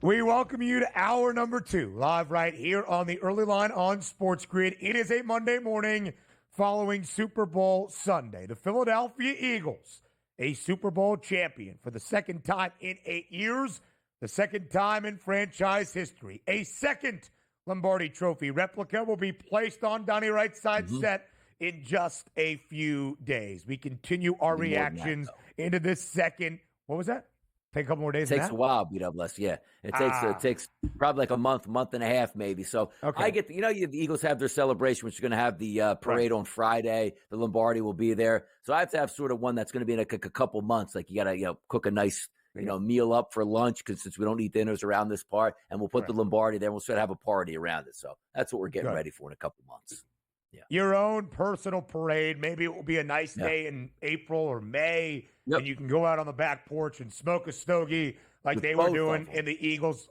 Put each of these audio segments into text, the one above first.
We welcome you to hour number 2, live right here on the early line on SportsGrid. It is a Monday morning following Super Bowl Sunday. The Philadelphia Eagles, a Super Bowl champion for the second time in 8 years, the second time in franchise history. A second Lombardi Trophy replica will be placed on Donnie Rightside set in just a few days. We continue our reactions into this second. What was that? Take a couple more days. It takes a while, BWS. Yeah, it takes probably like a month and a half, maybe. So I get the Eagles have their celebration, which is going to have the parade on Friday. The Lombardi will be there, so I have to have sort of one that's going to be in a couple months. Like you got to cook a nice meal up for lunch because since we don't eat dinners around this part, and we'll put the Lombardi there. We'll sort of have a party around it. So that's what we're getting ready for in a couple months. Yeah. Your own personal parade. Maybe it will be a nice day in April or May, and you can go out on the back porch and smoke a stogie like they were doing in the Eagles,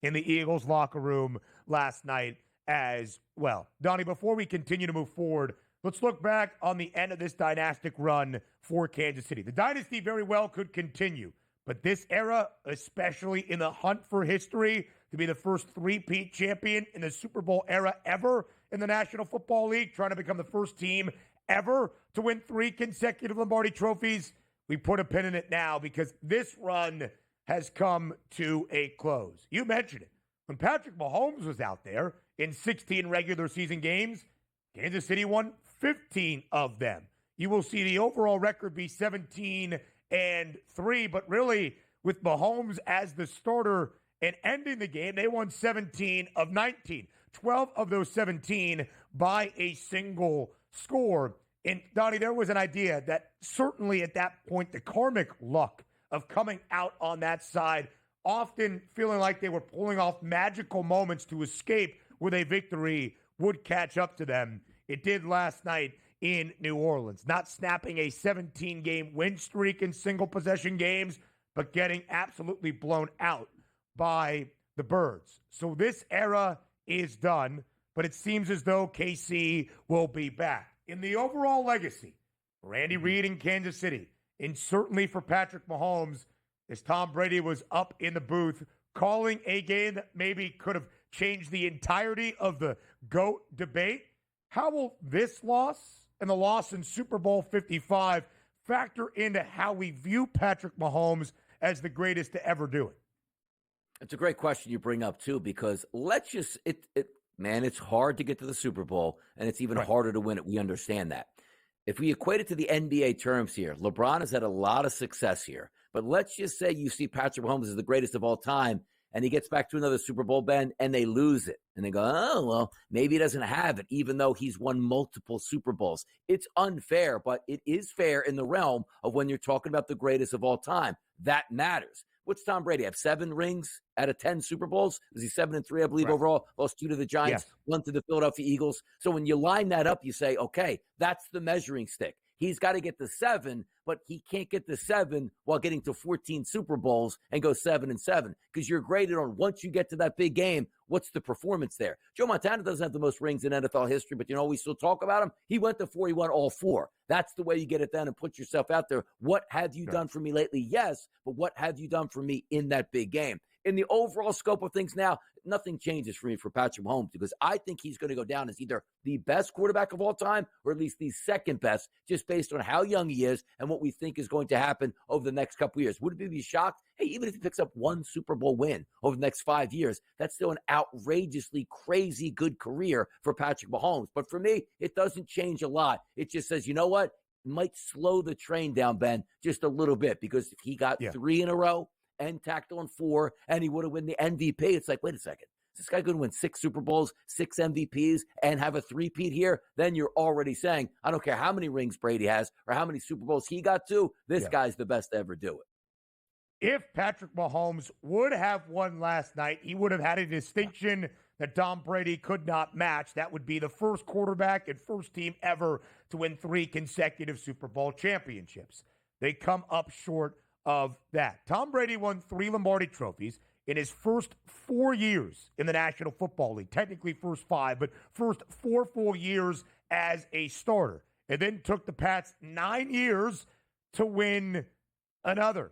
in the Eagles locker room last night as well. Donnie, before we continue to move forward, let's look back on the end of this dynastic run for Kansas City. The dynasty very well could continue, but this era, especially in the hunt for history to be the first three-peat champion in the Super Bowl era ever in the National Football League, trying to become the first team ever to win 3 consecutive Lombardi trophies. We put a pin in it now because this run has come to a close. You mentioned it. When Patrick Mahomes was out there in 16 regular season games, Kansas City won 15 of them. You will see the overall record be 17-3, but really with Mahomes as the starter and ending the game, they won 17 of 19. 12 of those 17 by a single score. And, Donnie, there was an idea that certainly at that point, the karmic luck of coming out on that side, often feeling like they were pulling off magical moments to escape with a victory, would catch up to them. It did last night in New Orleans, not snapping a 17-game win streak in single-possession games, but getting absolutely blown out by the Birds. So this era is done, but it seems as though KC will be back. In the overall legacy for Andy Reid in Kansas City, and certainly for Patrick Mahomes, as Tom Brady was up in the booth calling a game that maybe could have changed the entirety of the GOAT debate, how will this loss and the loss in Super Bowl 55 factor into how we view Patrick Mahomes as the greatest to ever do it? It's a great question you bring up, too, because it's hard to get to the Super Bowl, and it's even harder to win it. We understand that. If we equate it to the NBA terms here, LeBron has had a lot of success here. But let's just say you see Patrick Mahomes as the greatest of all time, and he gets back to another Super Bowl, Ben, and they lose it. And they go, oh, well, maybe he doesn't have it, even though he's won multiple Super Bowls. It's unfair, but it is fair in the realm of when you're talking about the greatest of all time. That matters. What's Tom Brady have? 7 rings out of 10 Super Bowls? Was he 7-3, I believe, overall? Lost 2 to the Giants, 1 to the Philadelphia Eagles. So when you line that up, you say, okay, that's the measuring stick. He's got to get to 7, but he can't get to 7 while getting to 14 Super Bowls and go 7-7 because you're graded on once you get to that big game, what's the performance there? Joe Montana doesn't have the most rings in NFL history, but we still talk about him. He went to 4, he won all 4. That's the way you get it done and put yourself out there. What have you done for me lately? Yes, but what have you done for me in that big game? In the overall scope of things now, nothing changes for me for Patrick Mahomes because I think he's going to go down as either the best quarterback of all time or at least the second best, just based on how young he is and what we think is going to happen over the next couple of years. Would it be shocked? Hey, even if he picks up 1 Super Bowl win over the next 5 years, that's still an outrageously crazy good career for Patrick Mahomes. But for me, it doesn't change a lot. It just says, you know what? It might slow the train down, Ben, just a little bit because if he got 3 in a row, and tacked on 4, and he would have won the MVP. It's like, wait a second. Is this guy going to win 6 Super Bowls, 6 MVPs, and have a three-peat here? Then you're already saying, I don't care how many rings Brady has or how many Super Bowls he got to, this guy's the best to ever do it. If Patrick Mahomes would have won last night, he would have had a distinction that Tom Brady could not match. That would be the first quarterback and first team ever to win 3 consecutive Super Bowl championships. They come up short of that. Tom Brady won 3 Lombardi trophies in his first 4 years in the National Football League. Technically first 5, but first 4 full years as a starter. It then took the Pats 9 years to win another,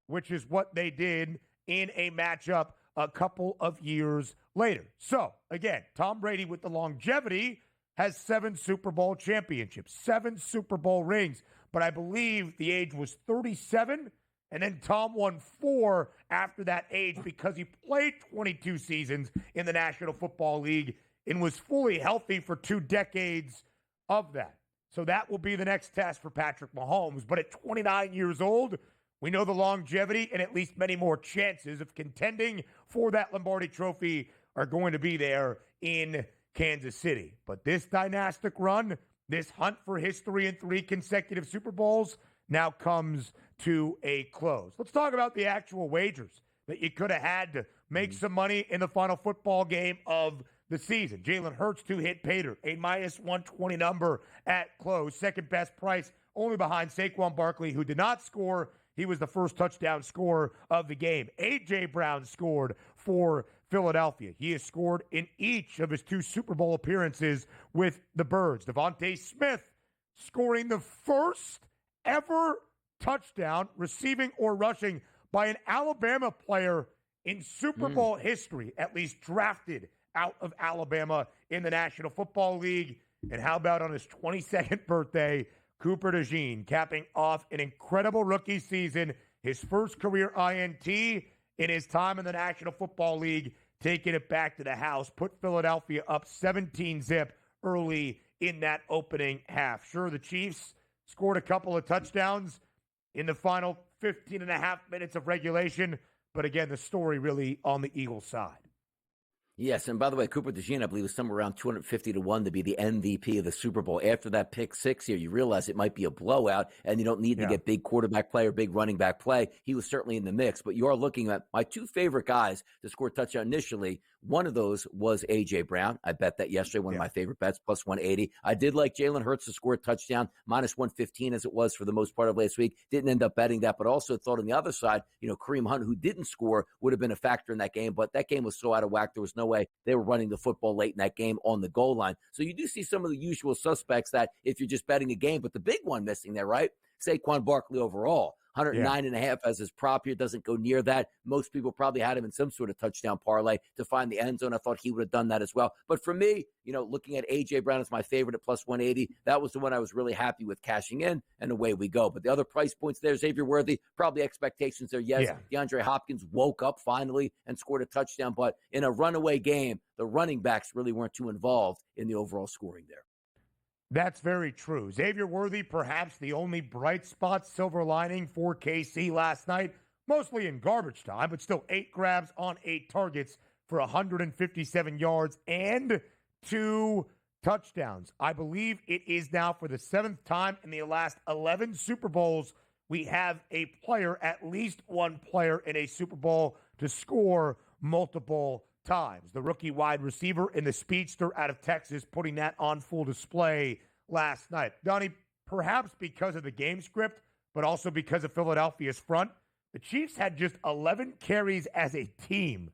which is what they did in a matchup a couple of years later. So, again, Tom Brady with the longevity has 7 Super Bowl championships, 7 Super Bowl rings. But I believe the age was 37, and then Tom won 4 after that age because he played 22 seasons in the National Football League and was fully healthy for 2 decades of that. So that will be the next test for Patrick Mahomes. But at 29 years old, we know the longevity and at least many more chances of contending for that Lombardi Trophy are going to be there in Kansas City. But this dynastic run, this hunt for history in 3 consecutive Super Bowls now comes to a close. Let's talk about the actual wagers that you could have had to make some money in the final football game of the season. Jalen Hurts to hit Pater, a -120 number at close. Second best price, only behind Saquon Barkley, who did not score. He was the first touchdown scorer of the game. A.J. Brown scored for Philadelphia. He has scored in each of his 2 Super Bowl appearances with the Birds. Devontae Smith scoring the first ever touchdown, receiving or rushing, by an Alabama player in Super Bowl history, at least drafted out of Alabama in the National Football League. And how about on his 22nd birthday, Cooper DeJean capping off an incredible rookie season, his first career INT in his time in the National Football League, taking it back to the house, put Philadelphia up 17-0 early in that opening half. Sure, the Chiefs scored a couple of touchdowns in the final 15 and a half minutes of regulation, but again, the story really on the Eagles' side. Yes, and by the way, Cooper DeJean, I believe, was somewhere around 250 to 1 to be the MVP of the Super Bowl. After that pick 6 here, you realize it might be a blowout, and you don't need to get big quarterback play or big running back play. He was certainly in the mix, but you are looking at my 2 favorite guys to score a touchdown initially. One of those was A.J. Brown. I bet that yesterday, one of my favorite bets, plus 180. I did like Jalen Hurts to score a touchdown, minus 115 as it was for the most part of last week. Didn't end up betting that, but also thought on the other side, Kareem Hunt, who didn't score, would have been a factor in that game, but that game was so out of whack, there was no way they were running the football late in that game on the goal line. So you do see some of the usual suspects that if you're just betting a game, but the big one missing there, right? Saquon Barkley overall. 109.5 as his prop here, doesn't go near that. Most people probably had him in some sort of touchdown parlay to find the end zone. I thought he would have done that as well. But for me, looking at A.J. Brown as my favorite at plus 180, that was the one I was really happy with cashing in, and away we go. But the other price points there, Xavier Worthy, probably expectations there. Yes, DeAndre Hopkins woke up finally and scored a touchdown. But in a runaway game, the running backs really weren't too involved in the overall scoring there. That's very true. Xavier Worthy, perhaps the only bright spot, silver lining for KC last night, mostly in garbage time, but still 8 grabs on 8 targets for 157 yards and 2 touchdowns. I believe it is now for the 7th time in the last 11 Super Bowls we have a player, at least one player in a Super Bowl, to score multiple times. The rookie wide receiver in the speedster out of Texas, putting that on full display last night. Donnie, perhaps because of the game script, but also because of Philadelphia's front, the Chiefs had just 11 carries as a team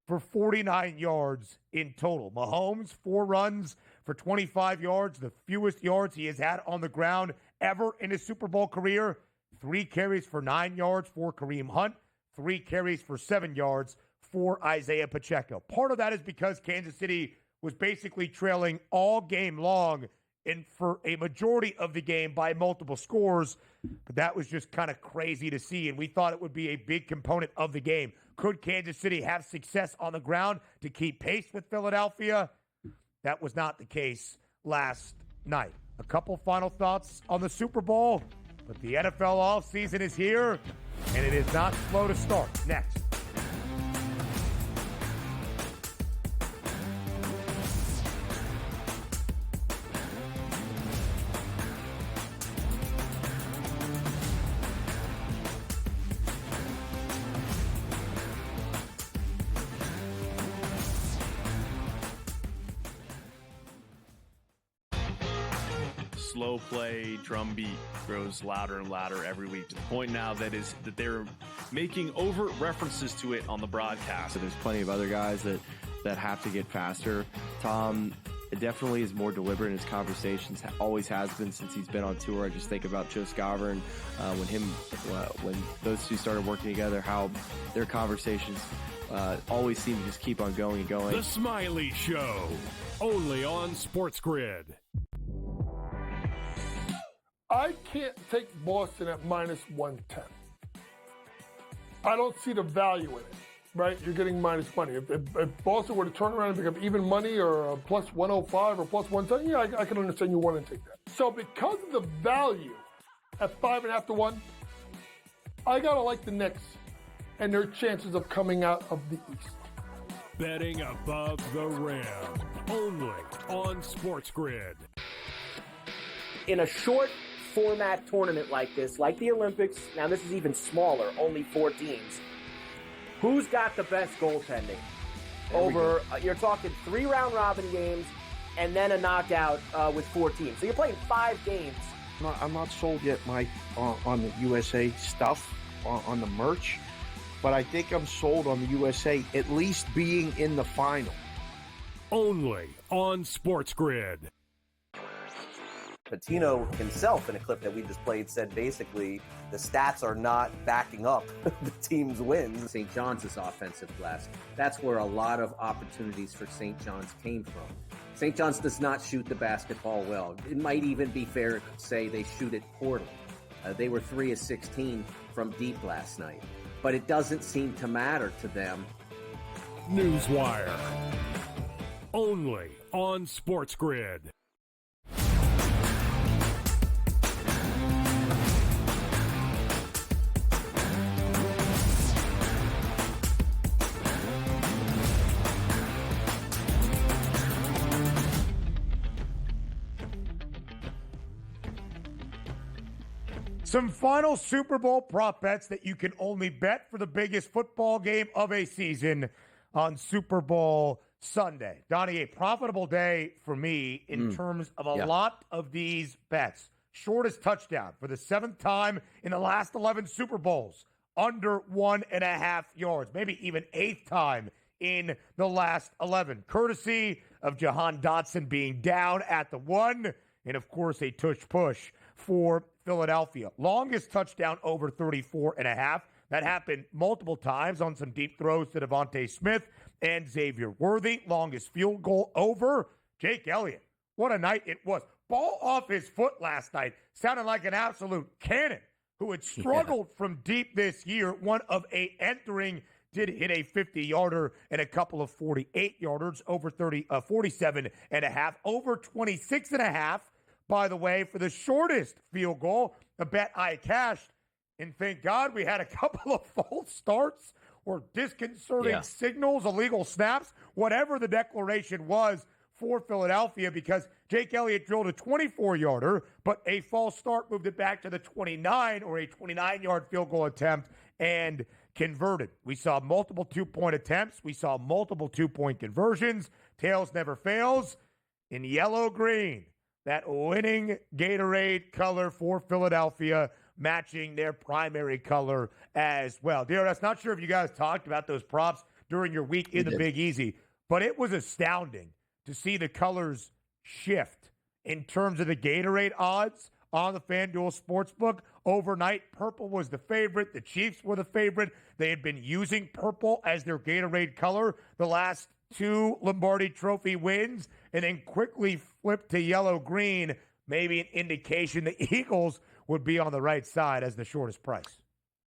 for 49 yards in total. Mahomes, 4 runs for 25 yards, the fewest yards he has had on the ground ever in his Super Bowl career. 3 carries for 9 yards for Kareem Hunt, 3 carries for 7 yards for Isaiah Pacheco. Part of that is because Kansas City was basically trailing all game long and for a majority of the game by multiple scores, but that was just kind of crazy to see, and we thought it would be a big component of the game. Could Kansas City have success on the ground to keep pace with Philadelphia? That was not the case last night. A couple final thoughts on the Super Bowl, but the NFL offseason is here, and it is not slow to start. Next. Slow play drum beat grows louder and louder every week, to the point now that they're making overt references to it on the broadcast. So there's plenty of other guys that have to get faster. Tom definitely is more deliberate in his conversations. Always has been since he's been on tour. I just think about Joe Scavern when those two started working together, how their conversations always seem to just keep on going and going. The Smiley Show, only on SportsGrid. I can't take Boston at minus 110. I don't see the value in it, right? You're getting minus money. If Boston were to turn around and become even money or a plus 105 or plus 110, yeah, I can understand you want to take that. So because of the value at 5.5 to 1, I got to like the Knicks and their chances of coming out of the East. Betting above the rim, only on SportsGrid. In a short format tournament like this, like the Olympics, now this is even smaller, only 4 teams, who's got the best goaltending? You're talking 3 round robin games and then a knockout with 4 teams. So you're playing 5 games. I'm not sold yet, Mike, on the USA stuff, on the merch, but I think I'm sold on the USA at least being in the final. Only on SportsGrid. Patino himself, in a clip that we just played, said basically the stats are not backing up the team's wins. St. John's is offensive glass. That's where a lot of opportunities for St. John's came from. St. John's does not shoot the basketball well. It might even be fair to say they shoot it poorly. They were 3 of 16 from deep last night. But it doesn't seem to matter to them. Newswire. Only on SportsGrid. Some final Super Bowl prop bets that you can only bet for the biggest football game of a season on Super Bowl Sunday. Donnie, a profitable day for me in terms of a lot of these bets. Shortest touchdown for the 7th time in the last 11 Super Bowls, under 1.5 yards, maybe even 8th time in the last 11. Courtesy of Jahan Dotson being down at the 1, and of course a tush push for Philadelphia. Longest touchdown over 34.5. That happened multiple times on some deep throws to Devontae Smith and Xavier Worthy. Longest field goal over Jake Elliott. What a night it was. Ball off his foot last night. Sounded like an absolute cannon who had struggled from deep this year. 1 of 8 entering. Did hit a 50-yarder and a couple of 48-yarders over 47.5. Over 26.5. By the way, for the shortest field goal, a bet I cashed. And thank God we had a couple of false starts or disconcerting signals, illegal snaps, whatever the declaration was for Philadelphia, because Jake Elliott drilled a 24-yarder, but a false start moved it back to the 29 or a 29-yard field goal attempt and converted. We saw multiple 2-point attempts. We saw multiple 2-point conversions. Tails never fails. In yellow-green, that winning Gatorade color for Philadelphia, matching their primary color as well. DRS, not sure if you guys talked about those props during your week in the Big Easy, but it was astounding to see the colors shift in terms of the Gatorade odds on the FanDuel Sportsbook. Overnight, purple was the favorite. The Chiefs were the favorite. They had been using purple as their Gatorade color the last 2 Lombardi Trophy wins, and then quickly flipped to yellow-green, maybe an indication the Eagles would be on the right side as the shortest price.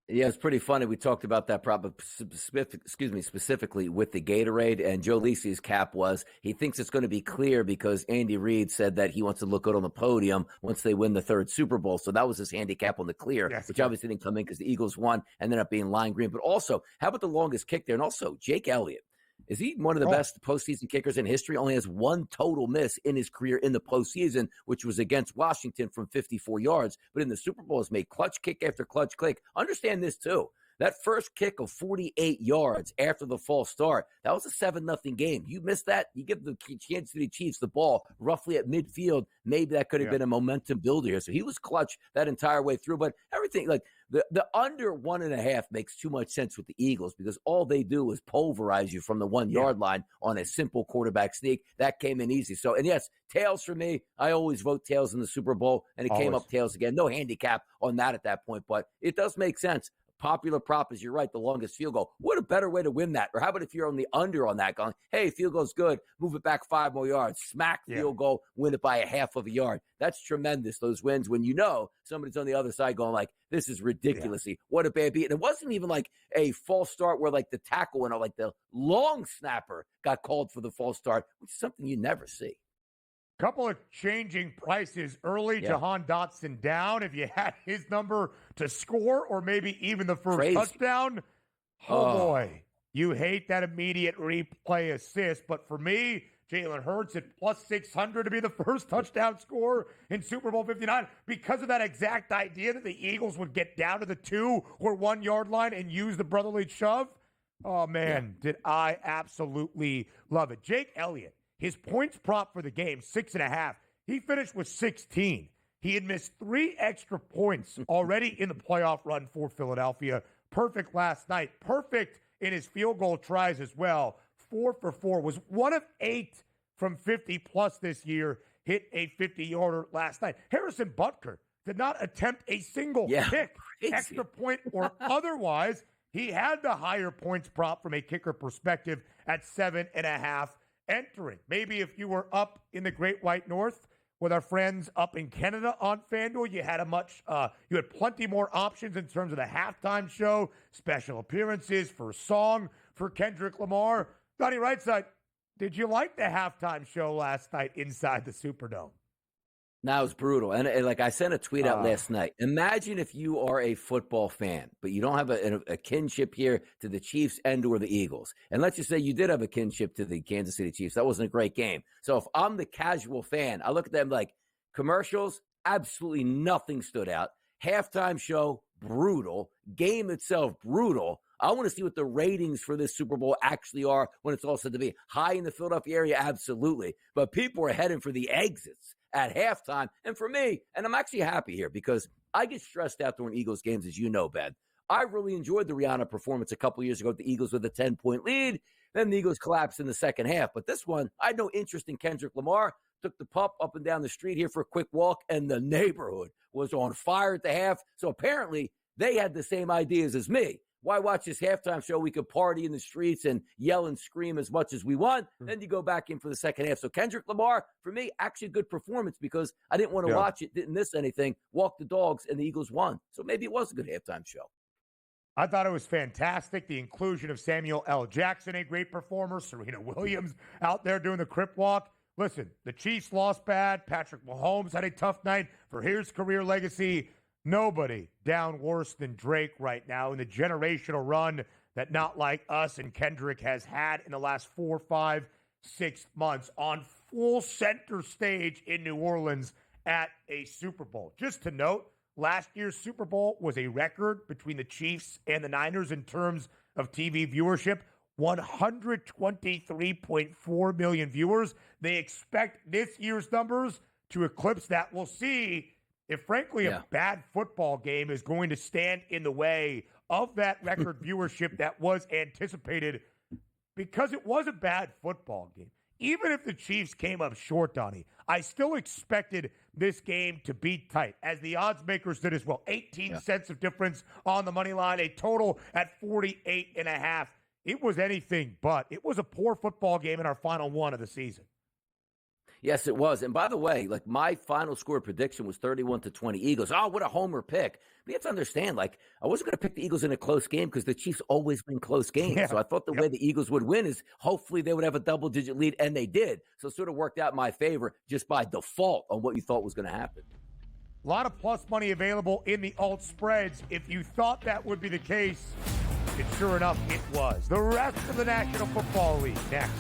Yeah, it's pretty funny. We talked about that prop, specifically with the Gatorade, and Joe Lisi's cap was he thinks it's going to be clear because Andy Reid said that he wants to look good on the podium once they win the 3rd Super Bowl. So that was his handicap on the clear, which obviously didn't come in because the Eagles won and ended up being lime green. But also, how about the longest kick there? And also, Jake Elliott. Is he one of the best postseason kickers in history? Only has 1 total miss in his career in the postseason, which was against Washington from 54 yards. But in the Super Bowl, has made clutch kick after clutch kick. Understand this, too. That first kick of 48 yards after the false start, that was a 7-0 game. You missed that, you give the Kansas City Chiefs the ball roughly at midfield. Maybe that could have been a momentum builder here. So he was clutch that entire way through. But everything, like the under 1.5 makes too much sense with the Eagles because all they do is pulverize you from the 1-yard line on a simple quarterback sneak. That came in easy. So, and yes, tails for me. I always vote tails in the Super Bowl, and it came up tails again. No handicap on that at that point, but it does make sense. Popular prop is, you're right, the longest field goal. What a better way to win that? Or how about if you're on the under on that, going, hey, field goal's good, move it back 5 more yards, smack field goal, win it by a half of a yard. That's tremendous, those wins, when you know somebody's on the other side going like, this is ridiculously, what a bad beat. And it wasn't even like a false start where like the tackle and like the long snapper got called for the false start, which is something you never see. Couple of changing prices early. Jahan Dotson down. If you had his number to score or maybe even the first touchdown, boy, you hate that immediate replay assist. But for me, Jalen Hurts at plus 600 to be the first touchdown scorer in Super Bowl 59 because of that exact idea that the Eagles would get down to the 2 or 1 yard line and use the brotherly shove. Oh, man, did I absolutely love it. Jake Elliott. His points prop for the game, 6.5. He finished with 16. He had missed 3 extra points already in the playoff run for Philadelphia. Perfect last night. Perfect in his field goal tries as well. 4 for 4. Was 1 of 8 from 50-plus this year. Hit a 50-yarder last night. Harrison Butker did not attempt a single kick, extra point or otherwise. He had the higher points prop from a kicker perspective at 7.5. Entering. Maybe if you were up in the Great White North with our friends up in Canada on FanDuel, you had you had plenty more options in terms of the halftime show, special appearances for song for Kendrick Lamar. Donnie Rightside, did you like the halftime show last night inside the Superdome? That was brutal. And like I sent a tweet out last night. Imagine if you are a football fan, but you don't have a kinship here to the Chiefs and or the Eagles. And let's just say you did have a kinship to the Kansas City Chiefs. That wasn't a great game. So if I'm the casual fan, I look at them like commercials, absolutely nothing stood out. Halftime show, brutal. Game itself, brutal. I want to see what the ratings for this Super Bowl actually are when it's all said to be. High in the Philadelphia area, absolutely. But people are heading for the exits at halftime. And for me, and I'm actually happy here because I get stressed out during Eagles games, as you know, Ben. I really enjoyed the Rihanna performance a couple years ago with the Eagles with a 10-point lead. Then the Eagles collapsed in the second half. But this one, I had no interest in Kendrick Lamar. Took the pup up and down the street here for a quick walk, and the neighborhood was on fire at the half. So apparently they had the same ideas as me. Why watch this halftime show? We could party in the streets and yell and scream as much as we want. Then you go back in for the second half. So Kendrick Lamar, for me, actually a good performance because I didn't want to watch it, didn't miss anything, walked the dogs, and the Eagles won. So maybe it was a good halftime show. I thought it was fantastic. The inclusion of Samuel L. Jackson, a great performer. Serena Williams out there doing the crip walk. Listen, the Chiefs lost bad. Patrick Mahomes had a tough night for his career legacy. Nobody down worse than Drake right now in the generational run that not like us and Kendrick has had in the last 4, 5, 6 months on full center stage in New Orleans at a Super Bowl. Just to note, last year's Super Bowl was a record between the Chiefs and the Niners in terms of TV viewership. 123.4 million viewers. They expect this year's numbers to eclipse that. We'll see if, frankly, a bad football game is going to stand in the way of that record viewership that was anticipated, because it was a bad football game. Even if the Chiefs came up short, Donnie, I still expected this game to be tight, as the odds makers did as well. 18 cents of difference on the money line, a total at 48.5. It was anything but. It was a poor football game in our final one of the season. Yes, it was. And by the way, like my final score prediction was 31-20 Eagles. Oh, what a homer pick. But you have to understand, like, I wasn't going to pick the Eagles in a close game because the Chiefs always win close games. Yeah. So I thought the way the Eagles would win is hopefully they would have a double-digit lead, and they did. So it sort of worked out in my favor just by default on what you thought was going to happen. A lot of plus money available in the alt spreads. If you thought that would be the case, and sure enough, it was. The rest of the National Football League next.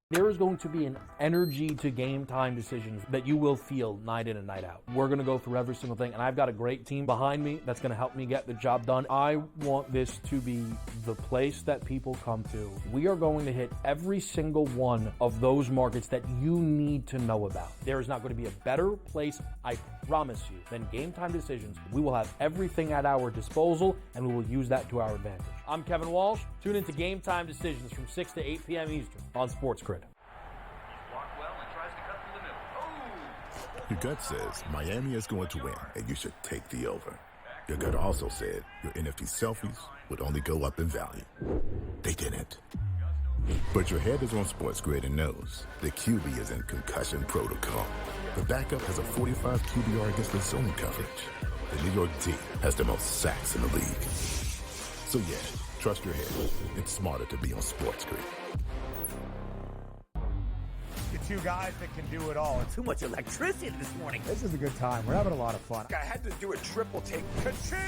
There is going to be an energy to game time decisions that you will feel night in and night out. We're going to go through every single thing, and I've got a great team behind me that's going to help me get the job done. I want this to be the place that people come to. We are going to hit every single one of those markets that you need to know about. There is not going to be a better place, I promise you, than Game Time Decisions. We will have everything at our disposal, and we will use that to our advantage. I'm Kevin Walsh. Tune into Game Time Decisions from 6 to 8 p.m. Eastern on SportsGrid. Your gut says Miami is going to win, and you should take the over. Your gut also said your NFT selfies would only go up in value. They didn't. But your head is on SportsGrid and knows the QB is in concussion protocol. The backup has a 45 QBR against the zone coverage. The New York D has the most sacks in the league. So yeah, trust your head. It's smarter to be on SportsGrid. The two guys that can do it all. Too much electricity this morning. This is a good time. We're having a lot of fun. I had to do a triple take. Ka-ching!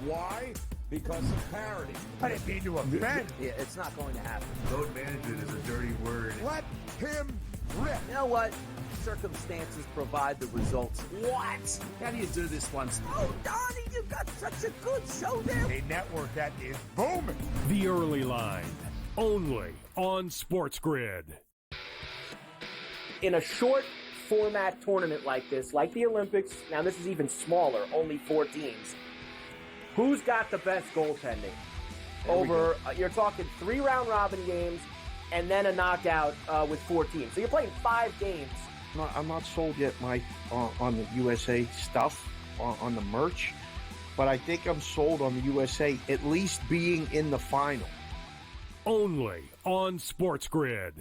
Why? Because of parity. I didn't mean to offend. Yeah, it's not going to happen. Load management is a dirty word. Let him rip. You know what? Circumstances provide the results. What? How do you do this once? Oh, Donnie, you got such a good show there. A network that is booming. The Early Line, only on SportsGrid. In a short format tournament like this, like the Olympics, now this is even smaller, only 4 teams. Who's got the best goaltending? Over, you're talking 3 round robin games and then a knockout with 4 teams. So you're playing 5 games. I'm not sold yet, Mike, on the USA stuff, on the merch, but I think I'm sold on the USA at least being in the final. Only on SportsGrid.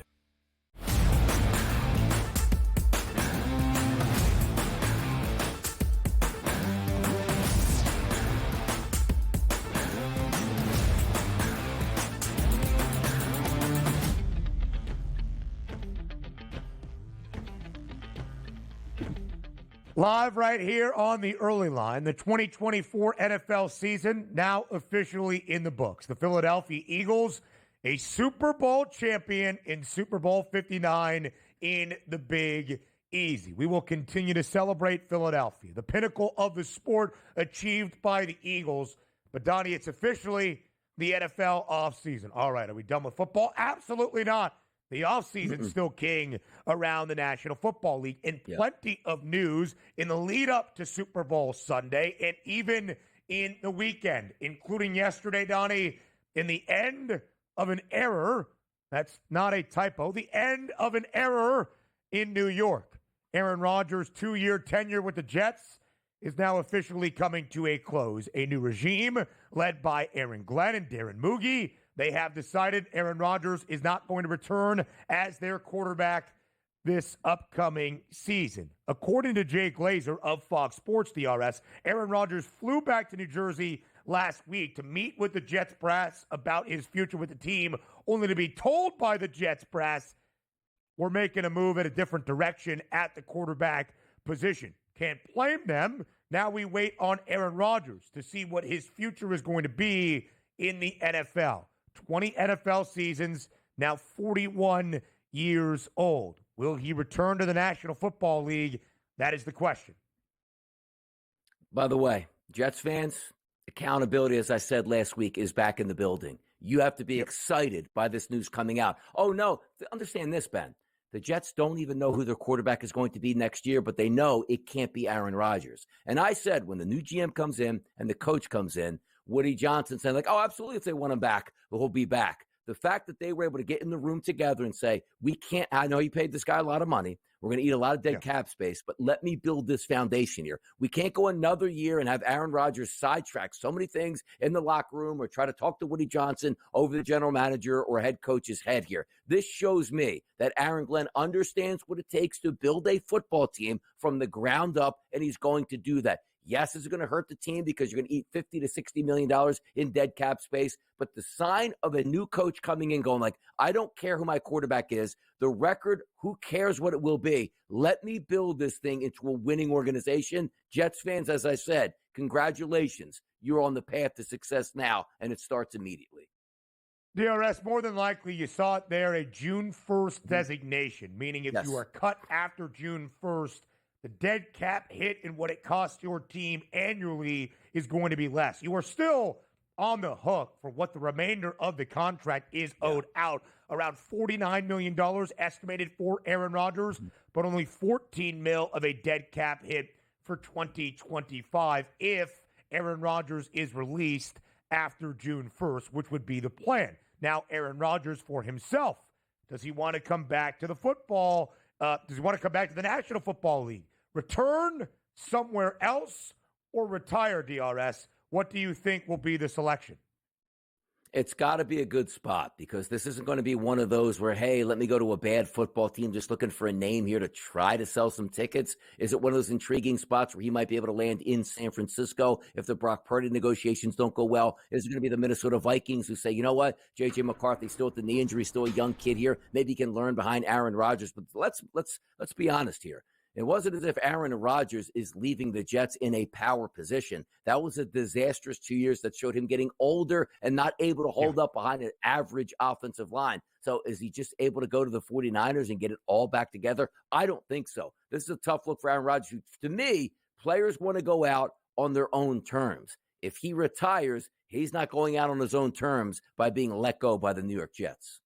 Live right here on the Early Line, the 2024 NFL season now officially in the books. The Philadelphia Eagles, a Super Bowl champion in Super Bowl 59 in the Big Easy. We will continue to celebrate Philadelphia, the pinnacle of the sport achieved by the Eagles. But, Donnie, it's officially the NFL offseason. All right, are we done with football? Absolutely not. The offseason's still king around the National Football League, and plenty of news in the lead up to Super Bowl Sunday and even in the weekend, including yesterday, Donnie, in the end of an error. That's not a typo. The end of an error in New York. Aaron Rodgers' 2-year tenure with the Jets is now officially coming to a close. A new regime led by Aaron Glenn and Darren Moogie. They have decided Aaron Rodgers is not going to return as their quarterback this upcoming season. According to Jay Glazer of Fox Sports DRS, Aaron Rodgers flew back to New Jersey last week to meet with the Jets brass about his future with the team, only to be told by the Jets brass, we're making a move in a different direction at the quarterback position. Can't blame them. Now we wait on Aaron Rodgers to see what his future is going to be in the NFL. 20 NFL seasons, now 41 years old. Will he return to the National Football League? That is the question. By the way, Jets fans, accountability, as I said last week, is back in the building. You have to be excited by this news coming out. Oh, no, understand this, Ben. The Jets don't even know who their quarterback is going to be next year, but they know it can't be Aaron Rodgers. And I said when the new GM comes in and the coach comes in, Woody Johnson saying, like, oh, absolutely, if they want him back, he'll be back. The fact that they were able to get in the room together and say, we can't, I know you paid this guy a lot of money. We're going to eat a lot of dead cap space, but let me build this foundation here. We can't go another year and have Aaron Rodgers sidetrack so many things in the locker room or try to talk to Woody Johnson over the general manager or head coach's head here. This shows me that Aaron Glenn understands what it takes to build a football team from the ground up, and he's going to do that. Yes, it's going to hurt the team because you're going to eat $50 to $60 million in dead cap space. But the sign of a new coach coming in going like, I don't care who my quarterback is. The record, who cares what it will be? Let me build this thing into a winning organization. Jets fans, as I said, congratulations. You're on the path to success now, and it starts immediately. DRS, more than likely, you saw it there, a June 1st designation, meaning if you are cut after June 1st, the dead cap hit and what it costs your team annually is going to be less. You are still on the hook for what the remainder of the contract is owed out. Around $49 million estimated for Aaron Rodgers, but only $14 million of a dead cap hit for 2025 if Aaron Rodgers is released after June 1st, which would be the plan. Now, Aaron Rodgers for himself, does he want to come back to the football? Does he want to come back to the National Football League? Return somewhere else or retire, DRS? What do you think will be the selection? It's got to be a good spot because this isn't going to be one of those where, hey, let me go to a bad football team just looking for a name here to try to sell some tickets. Is it one of those intriguing spots where he might be able to land in San Francisco if the Brock Purdy negotiations don't go well? Is it going to be the Minnesota Vikings who say, you know what, J.J. McCarthy still with the knee injury, still a young kid here. Maybe he can learn behind Aaron Rodgers. But let's be honest here. It wasn't as if Aaron Rodgers is leaving the Jets in a power position. That was a disastrous 2 years that showed him getting older and not able to hold up behind an average offensive line. So is he just able to go to the 49ers and get it all back together? I don't think so. This is a tough look for Aaron Rodgers. To me, players want to go out on their own terms. If he retires, he's not going out on his own terms by being let go by the New York Jets.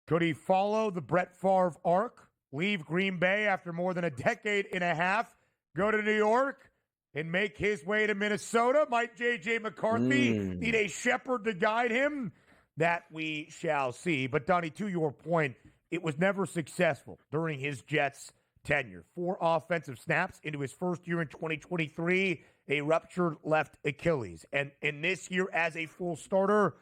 Could he follow the Brett Favre arc? Leave Green Bay after more than a decade and a half, go to New York, and make his way to Minnesota? Might J.J. McCarthy need a shepherd to guide him? That we shall see. But, Donnie, to your point, it was never successful during his Jets tenure. 4 offensive snaps into his first year in 2023, a ruptured left Achilles. And in this year as a full starter,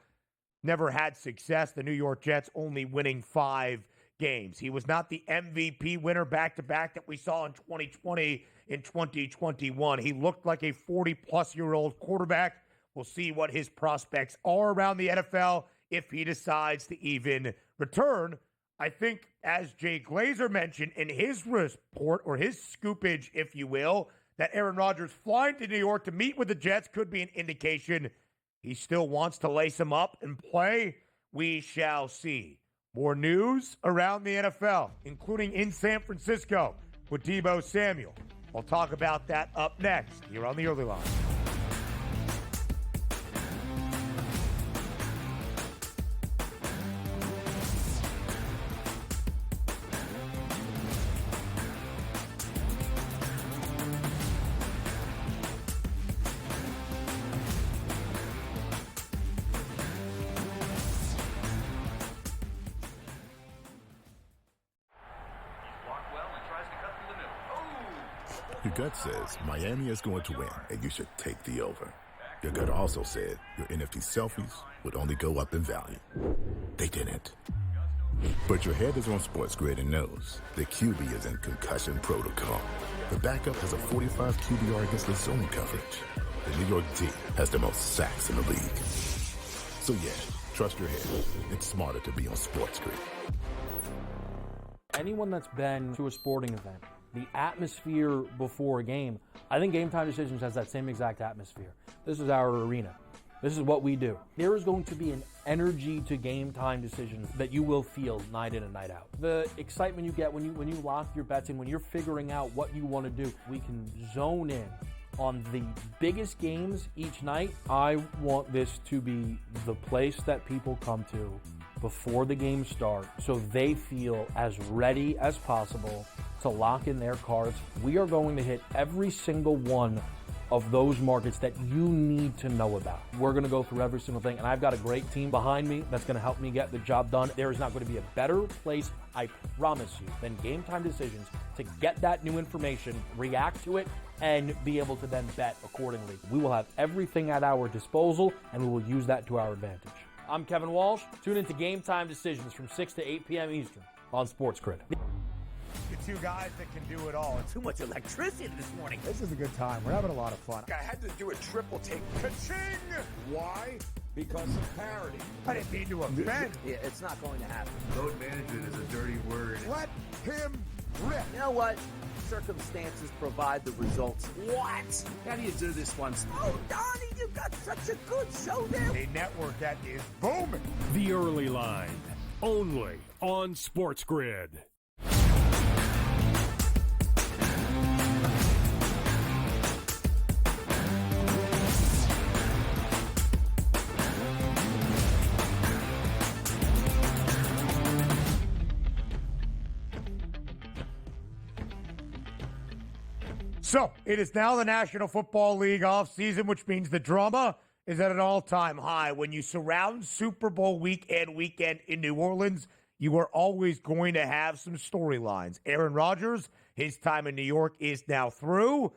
never had success. The New York Jets only winning 5 games. He was not the MVP winner back-to-back that we saw in 2020 and 2021. He looked like a 40-plus-year-old quarterback. We'll see what his prospects are around the NFL if he decides to even return. I think, as Jay Glazer mentioned in his report, or his scoopage, if you will, that Aaron Rodgers flying to New York to meet with the Jets could be an indication he still wants to lace him up and play. We shall see. More news around the NFL, including in San Francisco with Deebo Samuel. We'll talk about that up next here on the Early Line. Your gut says Miami is going to win, and you should take the over. Your gut also said your NFT selfies would only go up in value. They didn't. But your head is on SportsGrid and knows the QB is in concussion protocol. The backup has a 45 QBR against the zone coverage. The New York D has the most sacks in the league. So yeah, trust your head. It's smarter to be on SportsGrid. Anyone that's been to a sporting event, the atmosphere before a game, I think Game Time Decisions has that same exact atmosphere. This is our arena. This is what we do. There is going to be an energy to Game Time Decisions that you will feel night in and night out. The excitement you get when you lock your bets in, when you're figuring out what you want to do, we can zone in on the biggest games each night. I want this to be the place that people come to before the games start so they feel as ready as possible to lock in their cards. We are going to hit every single one of those markets that you need to know about. We're going to go through every single thing, and I've got a great team behind me that's going to help me get the job done. There is not going to be a better place, I promise you, than Game Time Decisions to get that new information, react to it, and be able to then bet accordingly. We will have everything at our disposal, and we will use that to our advantage. I'm Kevin Walsh. Tune into Game Time Decisions from 6 to 8 p.m. Eastern on SportsGrid. The two guys that can do it all. Too much electricity this morning. This is a good time. We're having a lot of fun. I had to do a triple take. Ka-ching! Why? Because of parity. I didn't mean to offend. Yeah, it's not going to happen. Load management is a dirty word. Let him rip. You know what? circumstances provide the results. What? How do you do this one? Oh, Donnie, you've got such a good show there. A network that is booming. The Early Line, only on SportsGrid. So, it is now the National Football League offseason, which means the drama is at an all-time high. When you surround Super Bowl weekend in New Orleans, you are always going to have some storylines. Aaron Rodgers, his time in New York is now through.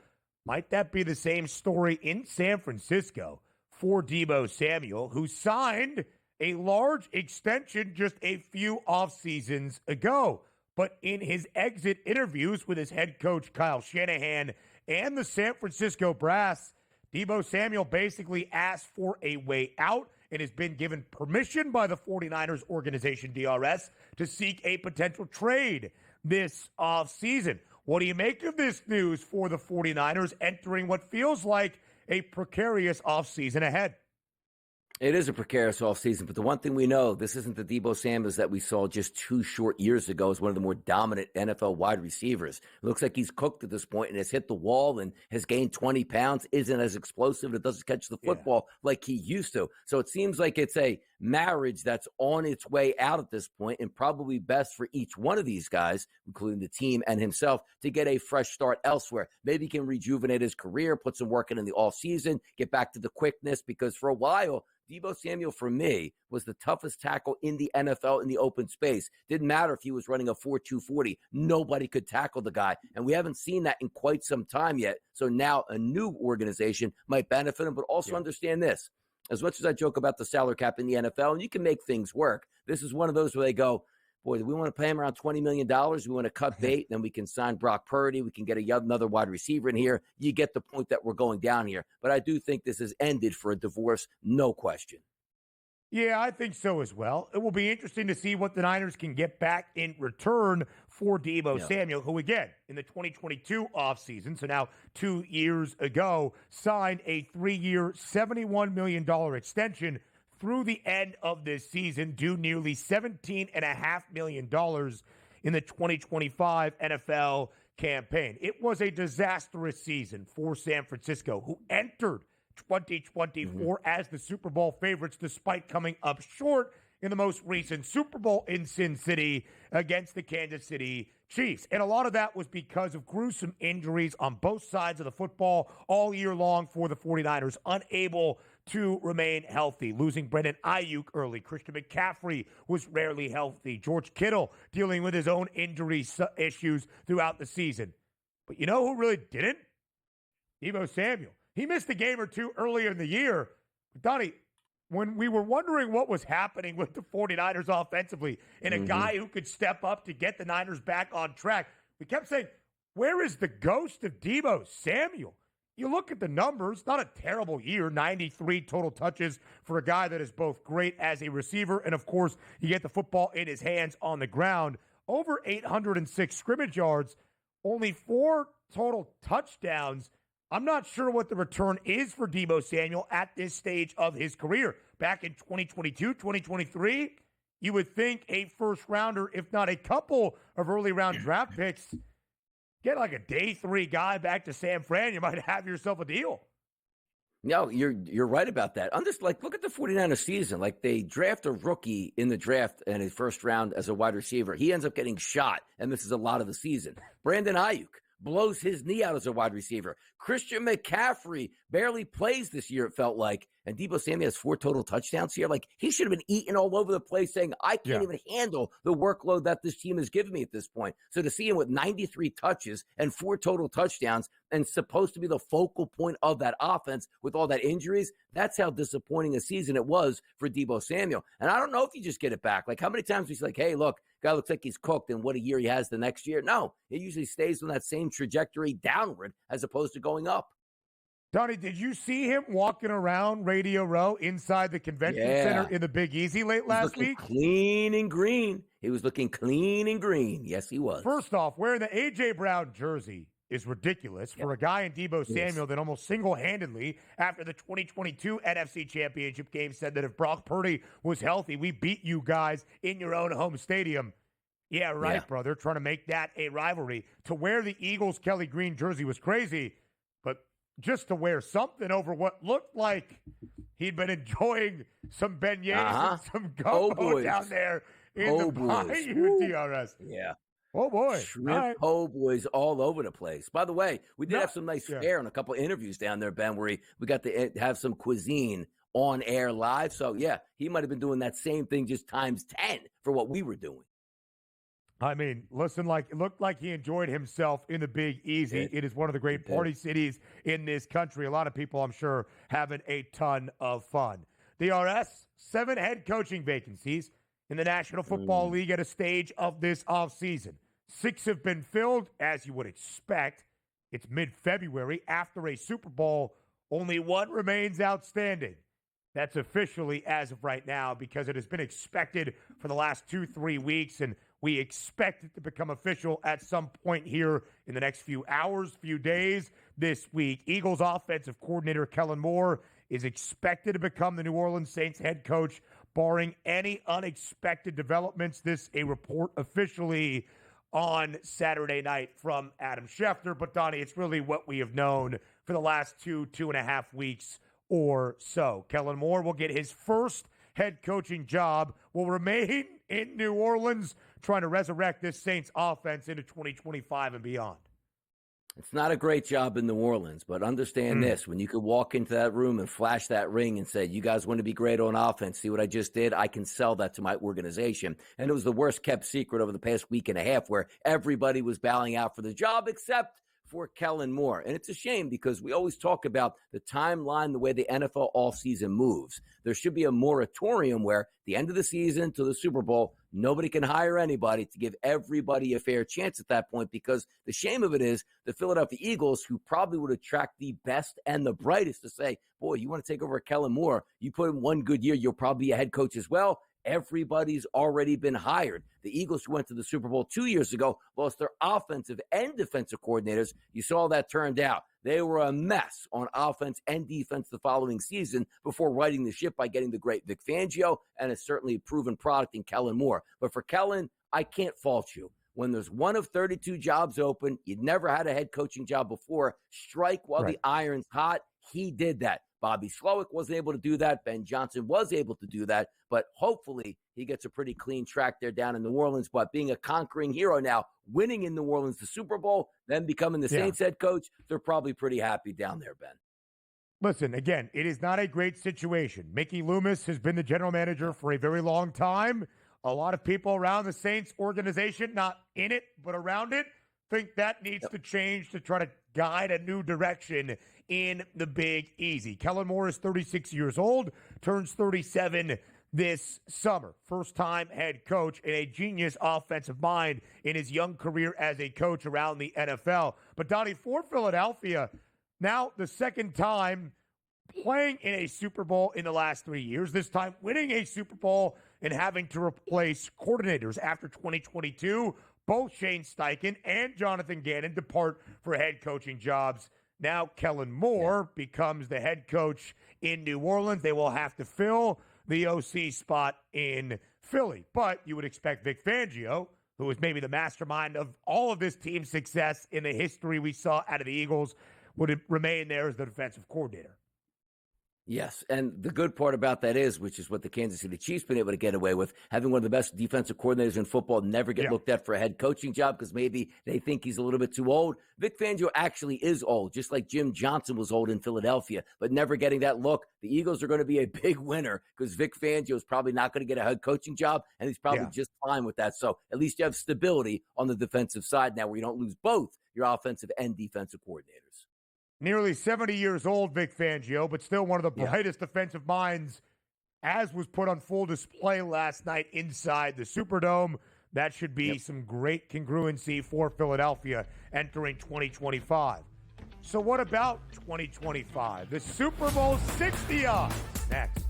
Might that be the same story in San Francisco for Deebo Samuel, who signed a large extension just a few off-seasons ago? But in his exit interviews with his head coach, Kyle Shanahan, and the San Francisco Brass, Deebo Samuel basically asked for a way out and has been given permission by the 49ers organization, DRS, to seek a potential trade this offseason. What do you make of this news for the 49ers entering what feels like a precarious offseason ahead? It is a precarious offseason, but the one thing we know, this isn't the Deebo Samuels that we saw just 2 short years ago as one of the more dominant NFL wide receivers. It looks like he's cooked at this point and has hit the wall and has gained 20 pounds, isn't as explosive, it doesn't catch the football like he used to. So it seems like it's a marriage that's on its way out at this point, and probably best for each one of these guys, including the team and himself, to get a fresh start elsewhere. Maybe he can rejuvenate his career, put some work in the offseason, get back to the quickness, because for a while, Deebo Samuel, for me, was the toughest tackle in the NFL in the open space. Didn't matter if he was running a 4.2 40. Nobody could tackle the guy. And we haven't seen that in quite some time yet. So now a new organization might benefit him, but also understand this. As much as I joke about the salary cap in the NFL, and you can make things work, this is one of those where they go, boy, do we want to pay him around $20 million? We want to cut bait, then we can sign Brock Purdy. We can get another wide receiver in here. You get the point that we're going down here. But I do think this has ended for a divorce, no question. Yeah, I think so as well. It will be interesting to see what the Niners can get back in return for Deebo Samuel, who, again, in the 2022 offseason, so now 2 years ago, signed a 3-year, $71 million extension through the end of this season, due nearly $17.5 million in the 2025 NFL campaign. It was a disastrous season for San Francisco, who entered 2024 as the Super Bowl favorites, despite coming up short in the most recent Super Bowl in Sin City against the Kansas City Chiefs. And a lot of that was because of gruesome injuries on both sides of the football all year long for the 49ers, unable to remain healthy, losing Brandon Ayuk early. Christian McCaffrey was rarely healthy. George Kittle dealing with his own injury issues throughout the season. But you know who really didn't? Deebo Samuel. He missed a game or two earlier in the year. But Donnie, when we were wondering what was happening with the 49ers offensively and a guy who could step up to get the Niners back on track, we kept saying, where is the ghost of Deebo Samuel? You look at the numbers, not a terrible year, 93 total touches for a guy that is both great as a receiver, and, of course, you get the football in his hands on the ground. Over 806 scrimmage yards, only 4 total touchdowns. I'm not sure what the return is for Deebo Samuel at this stage of his career. Back in 2022, 2023, you would think a first-rounder, if not a couple of early-round draft picks, get like a day 3 guy back to San Fran, you might have yourself a deal. No, you're right about that. I'm just like, look at the 49ers season. Like, they draft a rookie in the draft in his first round as a wide receiver. He ends up getting shot, and this is a lot of the season. Brandon Ayuk blows his knee out as a wide receiver. Christian McCaffrey barely plays this year, it felt like. And Deebo Samuel has 4 total touchdowns here. Like, he should have been eating all over the place saying, I can't even handle the workload that this team has given me at this point. So to see him with 93 touches and 4 total touchdowns and supposed to be the focal point of that offense with all that injuries, that's how disappointing a season it was for Deebo Samuel. And I don't know if you just get it back. Like, how many times we say, like, hey, look, guy looks like he's cooked, and what a year he has the next year. No, it usually stays on that same trajectory downward as opposed to going up. Donnie, did you see him walking around Radio Row inside the convention center in the Big Easy last week? Clean and green. He was looking clean and green. Yes, he was. First off, wearing the A.J. Brown jersey is ridiculous for a guy in Deebo Samuel that almost single-handedly, after the 2022 NFC Championship game, said that if Brock Purdy was healthy, we beat you guys in your own home stadium. Yeah, right, bro. They're trying to make that a rivalry. To wear the Eagles Kelly Green jersey was crazy, but just to wear something over what looked like he'd been enjoying some beignets and some gumbo down there in the Bayou DRS. Yeah. Oh, boy. Shrimp po' boys all over the place. By the way, we did have some nice fare and a couple interviews down there, Ben, where we got to have some cuisine on air live. So, yeah, he might have been doing that same thing just times 10 for what we were doing. I mean, listen, it looked like he enjoyed himself in the Big Easy. It is one of the great party cities in this country. A lot of people, I'm sure, having a ton of fun. DRS, 7 head coaching vacancies in the National Football League at a stage of this offseason. 6 have been filled, as you would expect. It's mid-February. After a Super Bowl, only 1 remains outstanding. That's officially as of right now because it has been expected for the last 2-3 weeks, and we expect it to become official at some point here in the next few hours, few days this week. Eagles offensive coordinator Kellen Moore is expected to become the New Orleans Saints head coach, barring any unexpected developments. This a report officially on Saturday night from Adam Schefter. But, Donnie, it's really what we have known for the last 2.5 weeks or so. Kellen Moore will get his first head coaching job, will remain in New Orleans, trying to resurrect this Saints offense into 2025 and beyond. It's not a great job in New Orleans, but understand this. When you could walk into that room and flash that ring and say, you guys want to be great on offense, see what I just did? I can sell that to my organization. And it was the worst kept secret over the past week and a half where everybody was bowing out for the job except for Kellen Moore. And it's a shame because we always talk about the timeline, the way the NFL offseason moves. There should be a moratorium where the end of the season to the Super Bowl, nobody can hire anybody to give everybody a fair chance at that point, because the shame of it is the Philadelphia Eagles, who probably would attract the best and the brightest to say, boy, you want to take over Kellen Moore, you put in 1 good year, you'll probably be a head coach as well. Everybody's already been hired. The Eagles, who went to the Super Bowl 2 years ago, lost their offensive and defensive coordinators. You saw that turned out. They were a mess on offense and defense the following season before righting the ship by getting the great Vic Fangio, and it's certainly a proven product in Kellen Moore. But for Kellen, I can't fault you. When there's 1 of 32 jobs open, you'd never had a head coaching job before, strike while the iron's hot. He did that. Bobby Slowick wasn't able to do that. Ben Johnson was able to do that. But hopefully he gets a pretty clean track there down in New Orleans. But being a conquering hero now, winning in New Orleans the Super Bowl, then becoming the Saints head coach, they're probably pretty happy down there, Ben. Listen, again, it is not a great situation. Mickey Loomis has been the general manager for a very long time. A lot of people around the Saints organization, not in it, but around it, think that needs to change to try to guide a new direction in the Big Easy. Kellen Moore is 36 years old, turns 37 this summer. First-time head coach and a genius offensive mind in his young career as a coach around the NFL. But, Donnie, for Philadelphia, now the second time playing in a Super Bowl in the last 3 years, this time winning a Super Bowl and having to replace coordinators after 2022. Both Shane Steichen and Jonathan Gannon depart for head coaching jobs. Now Kellen Moore becomes the head coach in New Orleans. They will have to fill the OC spot in Philly. But you would expect Vic Fangio, who is maybe the mastermind of all of this team's success in the history we saw out of the Eagles, would remain there as the defensive coordinator. Yes, and the good part about that is, which is what the Kansas City Chiefs been able to get away with, having one of the best defensive coordinators in football never get looked at for a head coaching job because maybe they think he's a little bit too old. Vic Fangio actually is old, just like Jim Johnson was old in Philadelphia, but never getting that look. The Eagles are going to be a big winner because Vic Fangio is probably not going to get a head coaching job, and he's probably just fine with that. So at least you have stability on the defensive side now where you don't lose both your offensive and defensive coordinators. Nearly 70 years old, Vic Fangio, but still one of the brightest defensive minds, as was put on full display last night inside the Superdome. That should be some great congruency for Philadelphia entering 2025. So what about 2025? The Super Bowl 60 odds. Next.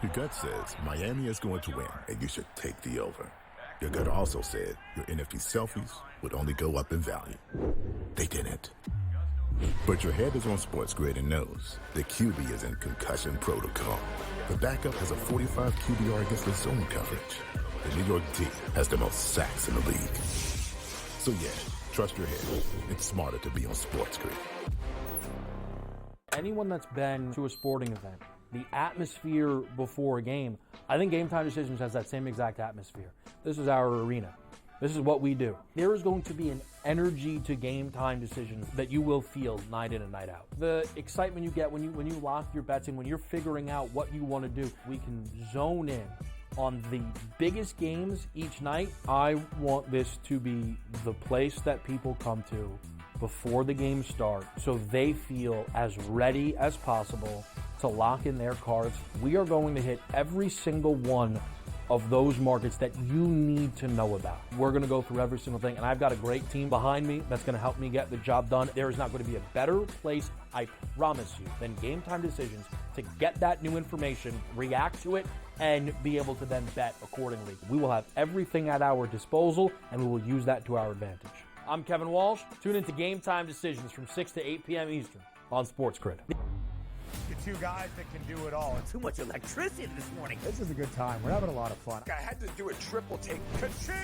Your gut says Miami is going to win, and you should take the over. Your gut also said your NFT selfies would only go up in value. They didn't. But your head is on SportsGrid and knows the QB is in concussion protocol. The backup has a 45 QBR against the zone coverage. The New York D has the most sacks in the league. So yeah, trust your head. It's smarter to be on SportsGrid. Anyone that's been to a sporting event, the atmosphere before a game, I think Game Time Decisions has that same exact atmosphere. This is our arena. This is what we do. There is going to be an energy to Game Time Decisions that you will feel night in and night out. The excitement you get when you lock your bets in, when you're figuring out what you want to do, we can zone in on the biggest games each night. I want this to be the place that people come to before the games start so they feel as ready as possible to lock in their cards. We are going to hit every single one of those markets that you need to know about. We're going to go through every single thing, and I've got a great team behind me that's going to help me get the job done. There is not going to be a better place, I promise you, than Game Time Decisions to get that new information, react to it, and be able to then bet accordingly. We will have everything at our disposal, and we will use that to our advantage. I'm Kevin Walsh. Tune into Game Time Decisions from 6 to 8 p.m. Eastern on SportsGrid. The two guys that can do it all. Too much electricity this morning. This is a good time. We're having a lot of fun. I had to do a triple take. Ka-ching!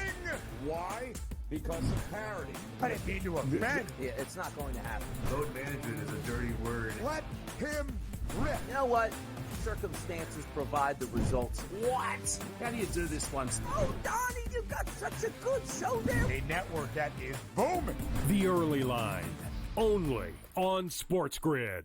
Why? Because of parity. I didn't mean to offend. Yeah, it's not going to happen. Load management is a dirty word. Let him rip. You know what? Circumstances provide the results. What? How do you do this once? Oh, Donnie, you got such a good show there. A network that is booming. The Early Line, only on SportsGrid.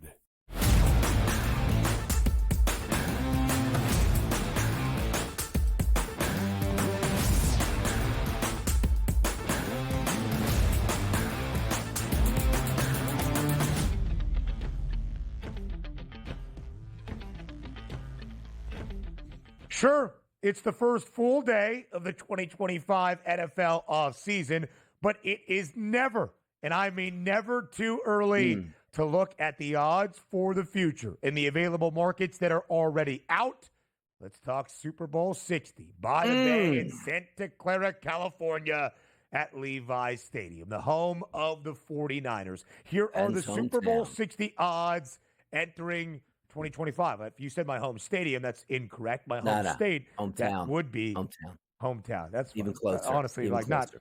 Sure, it's the first full day of the 2025 NFL offseason, but it is never, and I mean never, too early to look at the odds for the future in the available markets that are already out. Let's talk Super Bowl 60 by the Bay in Santa Clara, California at Levi's Stadium, the home of the 49ers. Here are the Super Bowl 60 odds entering 2025. If you said my home stadium, that's incorrect. My home state, hometown. That would be hometown. That's even fine. closer. Honestly, even like closer.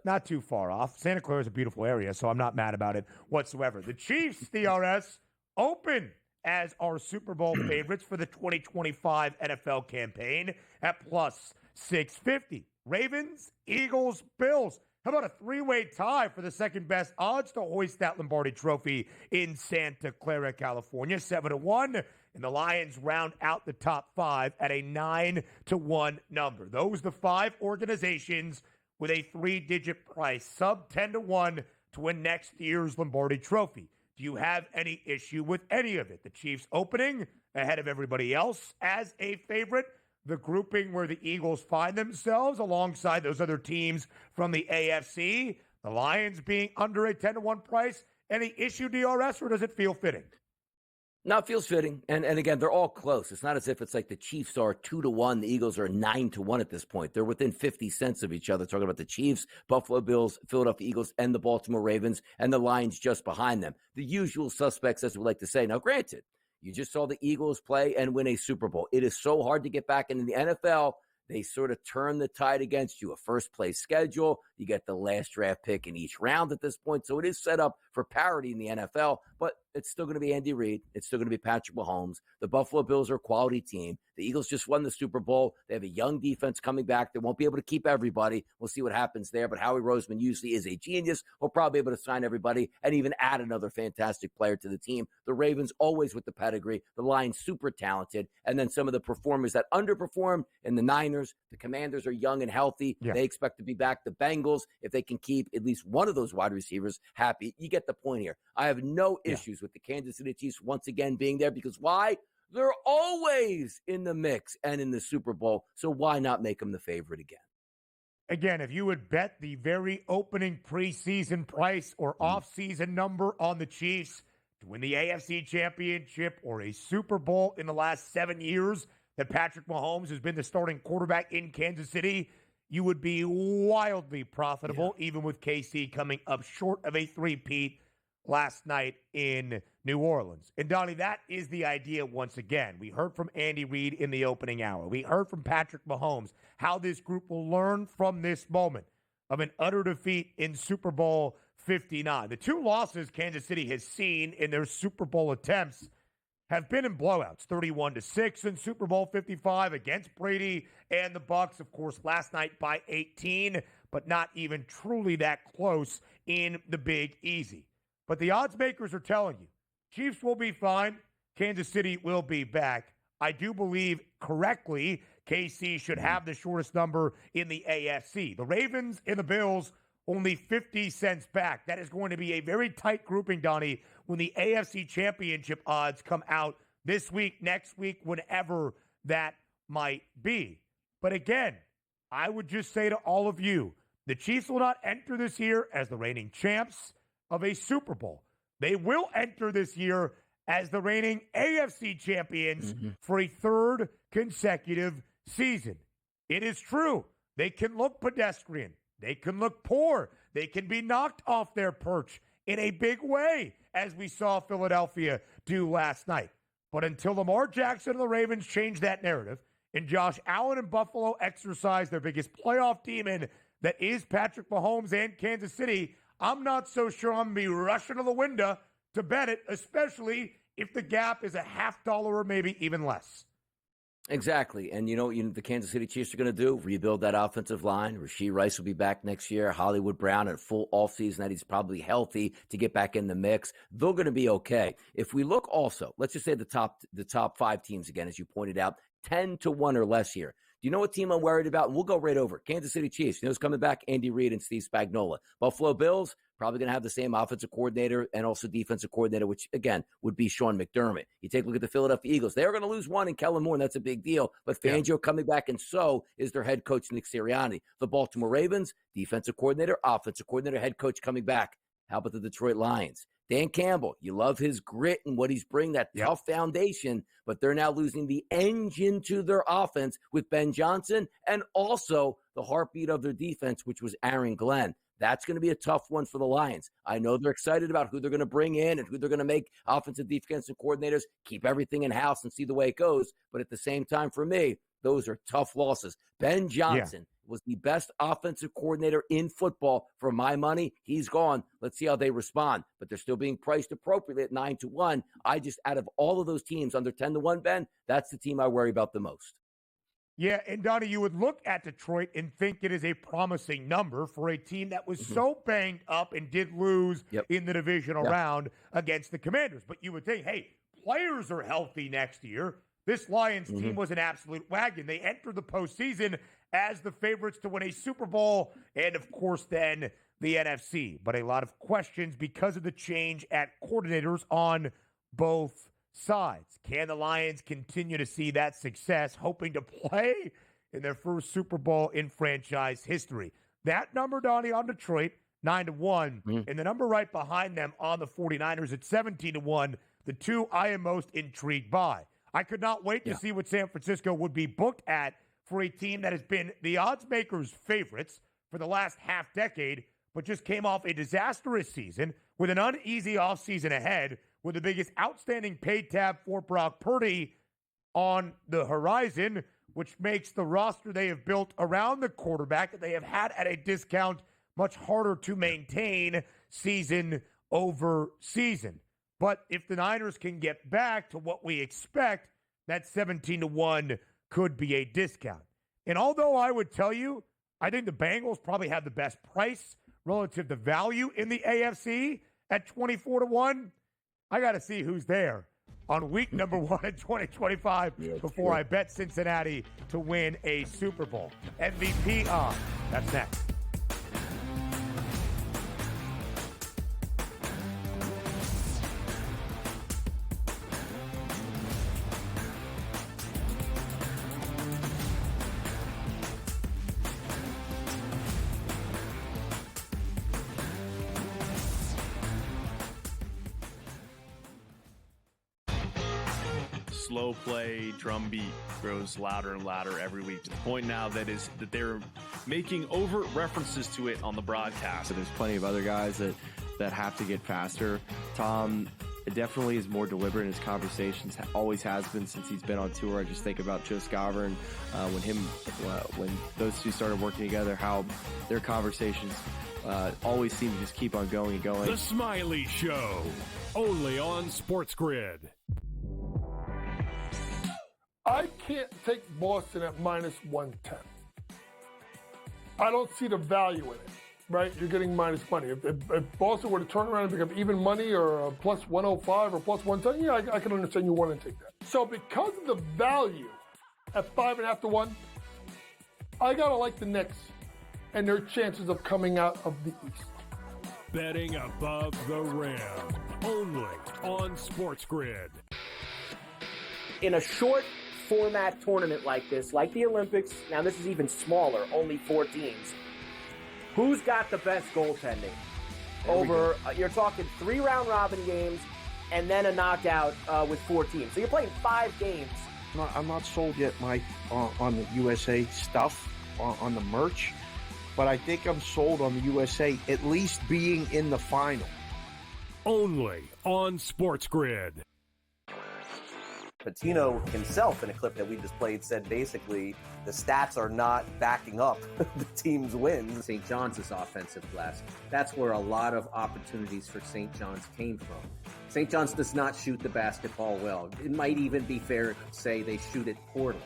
not too far off. Santa Clara is a beautiful area, so I'm not mad about it whatsoever. The Chiefs, DRS, open as our Super Bowl favorites for the 2025 NFL campaign at plus 650. Ravens, Eagles, Bills. How about a three-way tie for the second-best odds to hoist that Lombardi Trophy in Santa Clara, California, 7-1, and the Lions round out the top five at a 9-1 number. Those the five organizations with a three-digit price, sub 10-1 to win next year's Lombardi Trophy. Do you have any issue with any of it? The Chiefs opening ahead of everybody else as a favorite, the grouping where the Eagles find themselves alongside those other teams from the AFC, the Lions being under a 10-1 price. Any issue, DRS, or does it feel fitting? No, it feels fitting. And again, they're all close. It's not as if it's like the Chiefs are 2-1, the Eagles are 9-1 at this point. They're within 50 cents of each other, talking about the Chiefs, Buffalo Bills, Philadelphia Eagles, and the Baltimore Ravens, and the Lions just behind them. The usual suspects, as we like to say. Now, granted, you just saw the Eagles play and win a Super Bowl. It is so hard to get back into the NFL. They sort of turn the tide against you. A first-place schedule. You get the last draft pick in each round at this point. So it is set up for parity in the NFL, but it's still going to be Andy Reid. It's still going to be Patrick Mahomes. The Buffalo Bills are a quality team. The Eagles just won the Super Bowl. They have a young defense coming back. They won't be able to keep everybody. We'll see what happens there, but Howie Roseman usually is a genius. He'll probably be able to sign everybody and even add another fantastic player to the team. The Ravens always with the pedigree. The Lions super talented. And then some of the performers that underperformed in the Niners. The Commanders are young and healthy. Yeah. They expect to be back. The Bengals, if they can keep at least one of those wide receivers happy, you get the point here. I have no issues with the Kansas City Chiefs once again being there because why? They're always in the mix and in the Super Bowl, so why not make them the favorite again? Again, if you would bet the very opening preseason price or offseason number on the Chiefs to win the AFC Championship or a Super Bowl in the last 7 years, that Patrick Mahomes has been the starting quarterback in Kansas City, you would be wildly profitable, even with KC coming up short of a three-peat last night in New Orleans. And, Donnie, that is the idea once again. We heard from Andy Reid in the opening hour. We heard from Patrick Mahomes how this group will learn from this moment of an utter defeat in Super Bowl 59. The two losses Kansas City has seen in their Super Bowl attempts have been in blowouts, 31-6 in Super Bowl 55 against Brady and the Bucs, of course, last night by 18, but not even truly that close in the Big Easy. But the odds makers are telling you, Chiefs will be fine, Kansas City will be back. I do believe correctly KC should have the shortest number in the AFC. The Ravens and the Bills only 50 cents back. That is going to be a very tight grouping, Donnie, when the AFC Championship odds come out this week, next week, whenever that might be. But again, I would just say to all of you, the Chiefs will not enter this year as the reigning champs of a Super Bowl. They will enter this year as the reigning AFC champions for a third consecutive season. It is true. They can look pedestrian. They can look poor. They can be knocked off their perch in a big way, as we saw Philadelphia do last night. But until Lamar Jackson and the Ravens change that narrative, and Josh Allen and Buffalo exercise their biggest playoff demon, that is Patrick Mahomes and Kansas City, I'm not so sure I'm going to be rushing to the window to bet it, especially if the gap is $0.50 or maybe even less. Exactly. And you know the Kansas City Chiefs are going to do? Rebuild that offensive line. Rashee Rice will be back next year. Hollywood Brown at full offseason that he's probably healthy to get back in the mix. They're going to be okay. If we look also, let's just say the top five teams again, as you pointed out, 10-1 or less here. Do you know what team I'm worried about? And we'll go right over. Kansas City Chiefs. You know who's coming back? Andy Reid and Steve Spagnuolo. Buffalo Bills, probably going to have the same offensive coordinator and also defensive coordinator, which, again, would be Sean McDermott. You take a look at the Philadelphia Eagles. They're going to lose one in Kellen Moore, and that's a big deal. But Fangio coming back, and so is their head coach, Nick Sirianni. The Baltimore Ravens, defensive coordinator, offensive coordinator, head coach coming back. How about the Detroit Lions? Dan Campbell, you love his grit and what he's bringing, that tough foundation, but they're now losing the engine to their offense with Ben Johnson and also the heartbeat of their defense, which was Aaron Glenn. That's going to be a tough one for the Lions. I know they're excited about who they're going to bring in and who they're going to make offensive defensive coordinators, keep everything in-house and see the way it goes. But at the same time, for me, those are tough losses. Ben Johnson was the best offensive coordinator in football for my money. He's gone. Let's see how they respond. But they're still being priced appropriately at 9-1. I just, out of all of those teams under 10-1, Ben, that's the team I worry about the most. Yeah, and Donnie, you would look at Detroit and think it is a promising number for a team that was so banged up and did lose in the divisional round against the Commanders. But you would think, hey, players are healthy next year. This Lions team was an absolute wagon. They entered the postseason as the favorites to win a Super Bowl and, of course, then the NFC. But a lot of questions because of the change at coordinators on both sides. Can the Lions continue to see that success, hoping to play in their first Super Bowl in franchise history? That number, Donnie, on Detroit, 9-1, and the number right behind them on the 49ers at 17-1, the two I am most intrigued by. I could not wait to see what San Francisco would be booked at for a team that has been the odds makers' favorites for the last half decade, but just came off a disastrous season with an uneasy offseason ahead, with the biggest outstanding pay tab for Brock Purdy on the horizon, which makes the roster they have built around the quarterback that they have had at a discount much harder to maintain season over season. But if the Niners can get back to what we expect, that 17-1 could be a discount. And although I would tell you, I think the Bengals probably have the best price relative to value in the AFC at 24-1, I got to see who's there on week number 1 in 2025 before I bet Cincinnati to win a Super Bowl. MVP on. That's next. slow play drumbeat grows louder and louder every week, to the point now that they're making overt references to it on the broadcast. So there's plenty of other guys that have to get faster. Tom definitely is more deliberate in his conversations, always has been since he's been on tour. I just think about Joe Scover and when those two started working together, how their conversations always seem to just keep on going and going. The Smiley Show, only on SportsGrid. I can't take Boston at minus 110. I don't see the value in it, right? You're getting minus money. If Boston were to turn around and become even money or plus 105 or plus 110, yeah, I can understand you want to take that. So because of the value at 5.5 to 1, I got to like the Knicks and their chances of coming out of the East. Betting above the rim, only on SportsGrid. In a short format tournament like this, like the Olympics, now this is even smaller, only 4 teams. Who's got the best goaltending? You're talking 3 round robin games and then a knockout with 4 teams. So you're playing 5 games. I'm not sold yet, Mike, on the USA stuff, on the merch, but I think I'm sold on the USA at least being in the final. Only on SportsGrid. Patino himself, in a clip that we just played, said basically the stats are not backing up the team's wins. St. John's offensive glass. That's where a lot of opportunities for St. John's came from. St. John's does not shoot the basketball well. It might even be fair to say they shoot it poorly.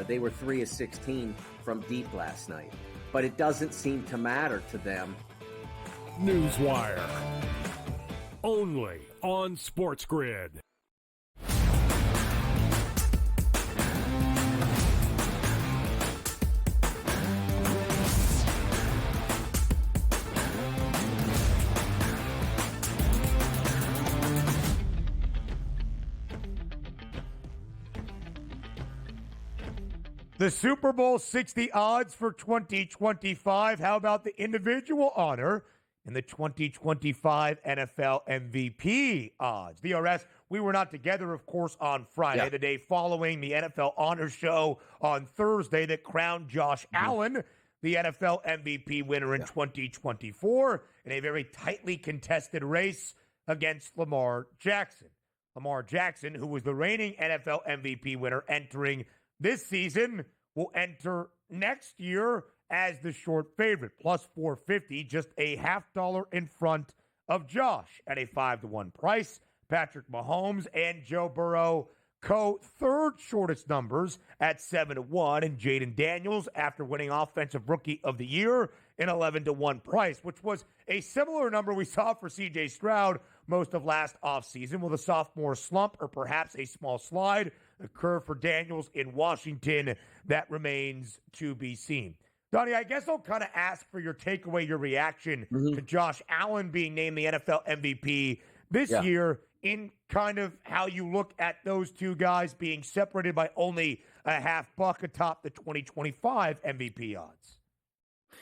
They were 3 of 16 from deep last night. But it doesn't seem to matter to them. Newswire. Only on SportsGrid. The Super Bowl 60 odds for 2025. How about the individual honor in the 2025 NFL MVP odds? DRS, we were not together, of course, on Friday, the day following the NFL Honor Show on Thursday that crowned Josh Allen the NFL MVP winner in 2024 in a very tightly contested race against Lamar Jackson. Lamar Jackson, who was the reigning NFL MVP winner entering this season, will enter next year as the short favorite, plus 450, just a $0.50 in front of Josh at a 5-to-1 price. Patrick Mahomes and Joe Burrow third shortest numbers at 7-to-1, and Jaden Daniels, after winning Offensive Rookie of the Year, an 11-to-1 price, which was a similar number we saw for C.J. Stroud most of last offseason. Will the sophomore slump or perhaps a small slide occur for Daniels in Washington? That remains to be seen. Donnie, I guess I'll kind of ask for your takeaway, your reaction to Josh Allen being named the NFL MVP this year, in kind of how you look at those two guys being separated by only a $0.50 atop the 2025 MVP odds.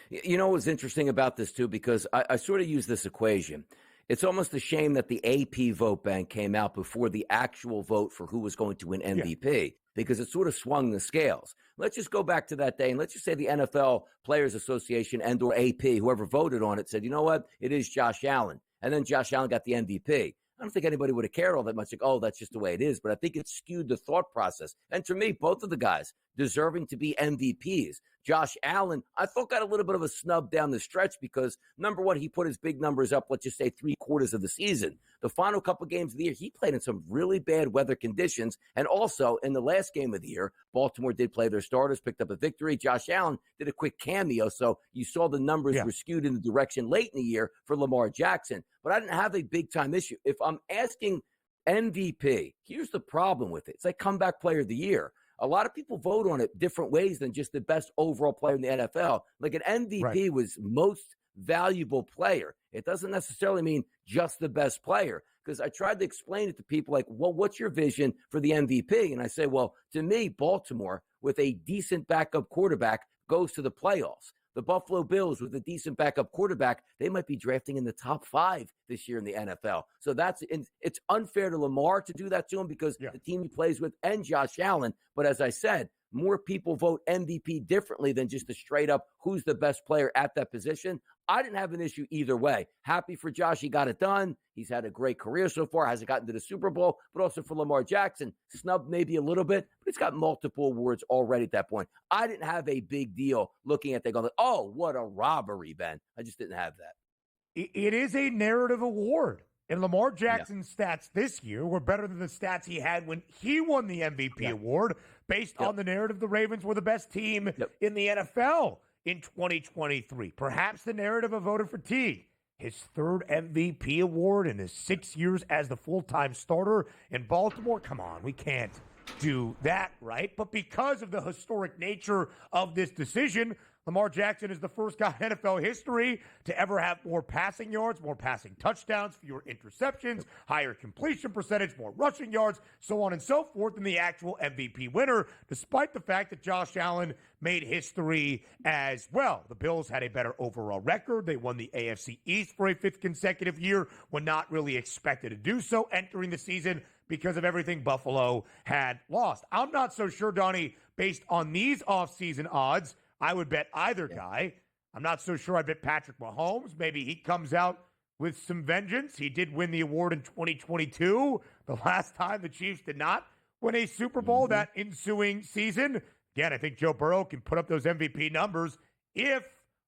You know what's interesting about this, too, because I sort of use this equation. It's almost a shame that the AP vote bank came out before the actual vote for who was going to win MVP, because it sort of swung the scales. Let's just go back to that day, and let's just say the NFL Players Association and or AP, whoever voted on it, said, you know what, it is Josh Allen. And then Josh Allen got the MVP. I don't think anybody would have cared all that much. Like, oh, that's just the way it is. But I think it skewed the thought process. And for me, both of the guys deserving to be MVPs. Josh Allen, I thought, got a little bit of a snub down the stretch because, number one, he put his big numbers up, let's just say 3/4 of the season. The final couple games of the year, he played in some really bad weather conditions. And also, in the last game of the year, Baltimore did play their starters, picked up a victory. Josh Allen did a quick cameo, so you saw the numbers were skewed in the direction late in the year for Lamar Jackson. But I didn't have a big-time issue. If I'm asking MVP, here's the problem with it. It's like comeback player of the year. A lot of people vote on it different ways than just the best overall player in the NFL. Like an MVP was most valuable player. It doesn't necessarily mean just the best player, because I tried to explain it to people like, well, what's your vision for the MVP? And I say, well, to me, Baltimore with a decent backup quarterback goes to the playoffs. The Buffalo Bills, with a decent backup quarterback, they might be drafting in the top 5 this year in the NFL. So it's unfair to Lamar to do that to him because the team he plays with and Josh Allen. But as I said, more people vote MVP differently than just a straight up who's the best player at that position. I didn't have an issue either way. Happy for Josh. He got it done. He's had a great career so far. Hasn't gotten to the Super Bowl, but also for Lamar Jackson, snubbed maybe a little bit, but he's got multiple awards already at that point. I didn't have a big deal looking at that going, oh, what a robbery, Ben. I just didn't have that. It is a narrative award. And Lamar Jackson's stats this year were better than the stats he had when he won the MVP award, based on the narrative the Ravens were the best team in the NFL in 2023. Perhaps the narrative of voter fatigue. His 3rd MVP award in his 6 years as the full-time starter in Baltimore. Come on, we can't do that, right? But because of the historic nature of this decision, Lamar Jackson is the first guy in NFL history to ever have more passing yards, more passing touchdowns, fewer interceptions, higher completion percentage, more rushing yards, so on and so forth than the actual MVP winner, despite the fact that Josh Allen made history as well. The Bills had a better overall record. They won the AFC East for a 5th consecutive year when not really expected to do so entering the season because of everything Buffalo had lost. I'm not so sure, Donnie, based on these offseason odds, I would bet either guy. I'm not so sure I bet Patrick Mahomes. Maybe he comes out with some vengeance. He did win the award in 2022, the last time the Chiefs did not win a Super Bowl that ensuing season. Again, I think Joe Burrow can put up those MVP numbers if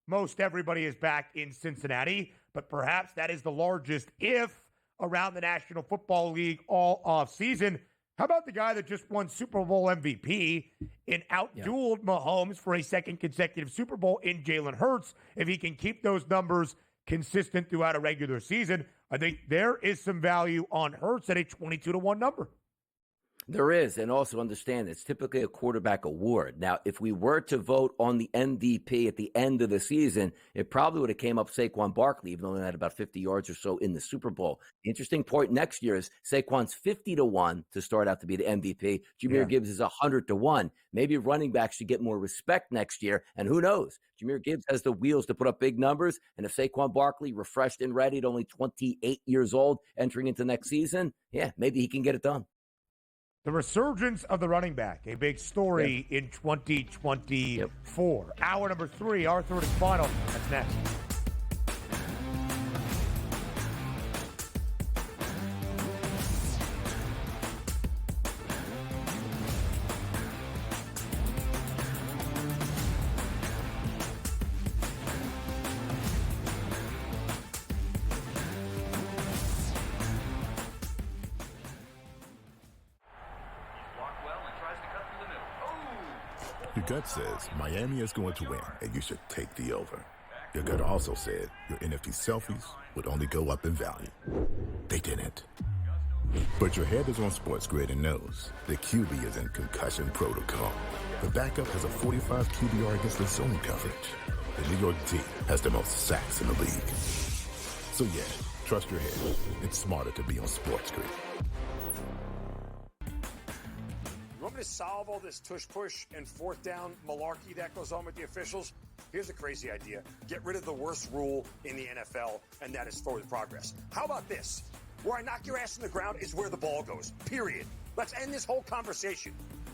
most everybody is back in Cincinnati, but perhaps that is the largest if around the National Football League all offseason. How about the guy that just won Super Bowl MVP and outdueled Mahomes for a 2nd consecutive Super Bowl in Jalen Hurts? If he can keep those numbers consistent throughout a regular season, I think there is some value on Hurts at a 22-1 number. There is, and also understand it's typically a quarterback award. Now, if we were to vote on the MVP at the end of the season, it probably would have came up Saquon Barkley, even though he had about 50 yards or so in the Super Bowl. Interesting point next year is Saquon's 50-1 to start out to be the MVP. Jahmyr Gibbs is 100-1. Maybe running backs should get more respect next year, and who knows? Jahmyr Gibbs has the wheels to put up big numbers, and if Saquon Barkley, refreshed and ready at only 28 years old, entering into next season, maybe he can get it done. The resurgence of the running back, a big story in 2024. Hour number 3, our third and final. That's next. Your gut says Miami is going to win, and you should take the over. Your gut also said your NFT selfies would only go up in value. They didn't. But your head is on SportsGrid and knows the QB is in concussion protocol. The backup has a 45 QBR against the zone coverage. The New York D has the most sacks in the league. So yeah, trust your head. It's smarter to be on SportsGrid. You want me to solve all this tush-push and 4th down malarkey that goes on with the officials? Here's a crazy idea. Get rid of the worst rule in the NFL, and that is forward progress. How about this? Where I knock your ass in the ground is where the ball goes, period. Let's end this whole conversation.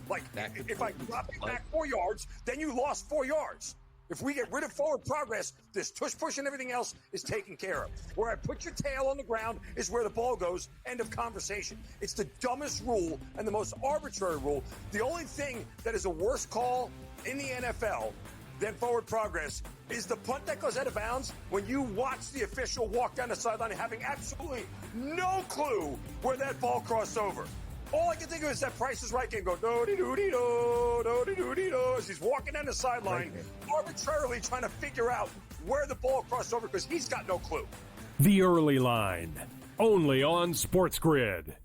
Like, if I drop you back 4 yards, then you lost 4 yards. If we get rid of forward progress, this tush-push and everything else is taken care of. Where I put your tail on the ground is where the ball goes. End of conversation. It's the dumbest rule and the most arbitrary rule. The only thing that is a worse call in the NFL than forward progress is the punt that goes out of bounds when you watch the official walk down the sideline having absolutely no clue where that ball crossed over. All I can think of is that Price is Right game go do-de-do-de-do, do-de-do-de-do, as he's walking down the sideline, arbitrarily trying to figure out where the ball crossed over because he's got no clue. The Early Line, only on SportsGrid.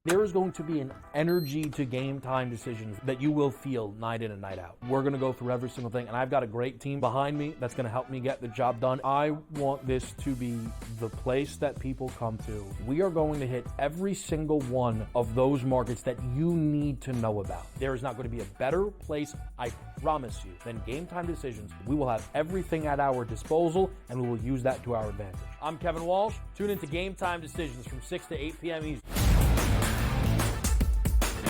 There is going to be an energy to game time decisions that you will feel night in and night out. We're going to go through every single thing, and I've got a great team behind me that's going to help me get the job done. I want this to be the place that people come to. We are going to hit every single one of those markets that you need to know about. There is not going to be a better place, I promise you, than Game Time Decisions. We will have everything at our disposal, and we will use that to our advantage. I'm Kevin Walsh. Tune into Game Time Decisions from 6 to 8 p.m. Eastern.